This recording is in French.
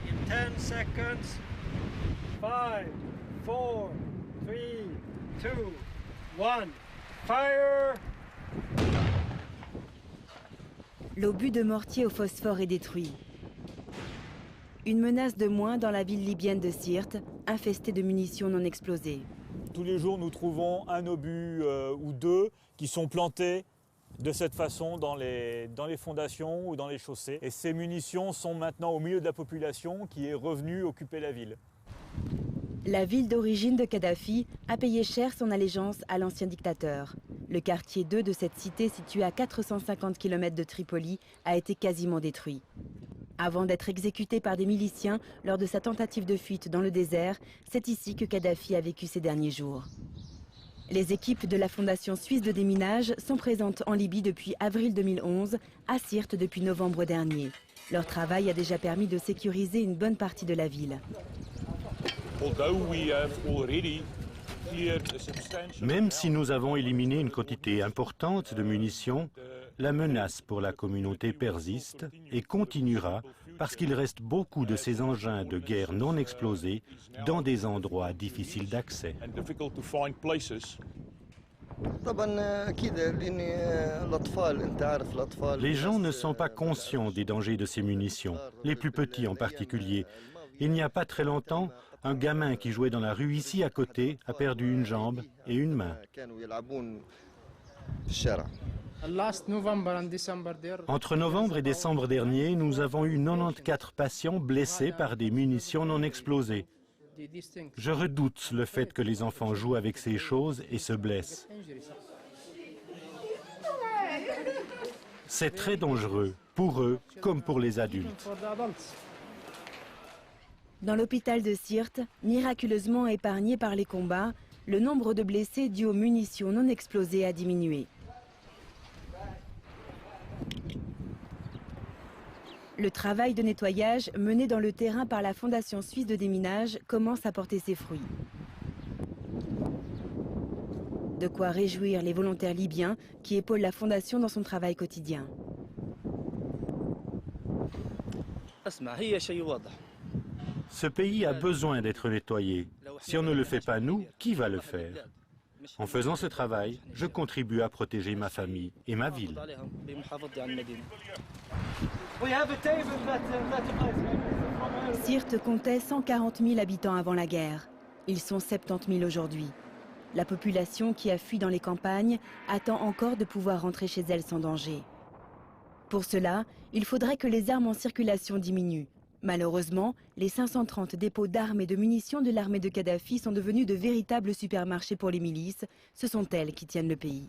in 10 seconds. 5, 4, 3, 2, 1. Fire! L'obus de mortier au phosphore est détruit. Une menace de moins dans la ville libyenne de Sirte, infestée de munitions non explosées. Tous les jours, nous trouvons un obus ou deux qui sont plantés de cette façon dans les fondations ou dans les chaussées. Et ces munitions sont maintenant au milieu de la population qui est revenue occuper la ville. La ville d'origine de Kadhafi a payé cher son allégeance à l'ancien dictateur. Le quartier 2 de cette cité, situé à 450 km de Tripoli, a été quasiment détruit. Avant d'être exécuté par des miliciens lors de sa tentative de fuite dans le désert, c'est ici que Kadhafi a vécu ses derniers jours. Les équipes de la Fondation suisse de déminage sont présentes en Libye depuis avril 2011, à Sirte depuis novembre dernier. Leur travail a déjà permis de sécuriser une bonne partie de la ville. Même si nous avons éliminé une quantité importante de munitions, la menace pour la communauté persiste et continuera parce qu'il reste beaucoup de ces engins de guerre non explosés dans des endroits difficiles d'accès. Les gens ne sont pas conscients des dangers de ces munitions, les plus petits en particulier. Il n'y a pas très longtemps, un gamin qui jouait dans la rue ici à côté a perdu une jambe et une main. Entre novembre et décembre dernier, nous avons eu 94 patients blessés par des munitions non explosées. Je redoute le fait que les enfants jouent avec ces choses et se blessent. C'est très dangereux, pour eux comme pour les adultes. Dans l'hôpital de Sirte, miraculeusement épargné par les combats, le nombre de blessés dus aux munitions non explosées a diminué. Le travail de nettoyage mené dans le terrain par la Fondation suisse de déminage commence à porter ses fruits. De quoi réjouir les volontaires libyens qui épaulent la Fondation dans son travail quotidien. Ce pays a besoin d'être nettoyé. Si on ne le fait pas nous, qui va le faire? En faisant ce travail, je contribue à protéger ma famille et ma ville. Sirte comptait 140 000 habitants avant la guerre. Ils sont 70 000 aujourd'hui. La population qui a fui dans les campagnes attend encore de pouvoir rentrer chez elle sans danger. Pour cela, il faudrait que les armes en circulation diminuent. Malheureusement, les 530 dépôts d'armes et de munitions de l'armée de Kadhafi sont devenus de véritables supermarchés pour les milices. Ce sont elles qui tiennent le pays.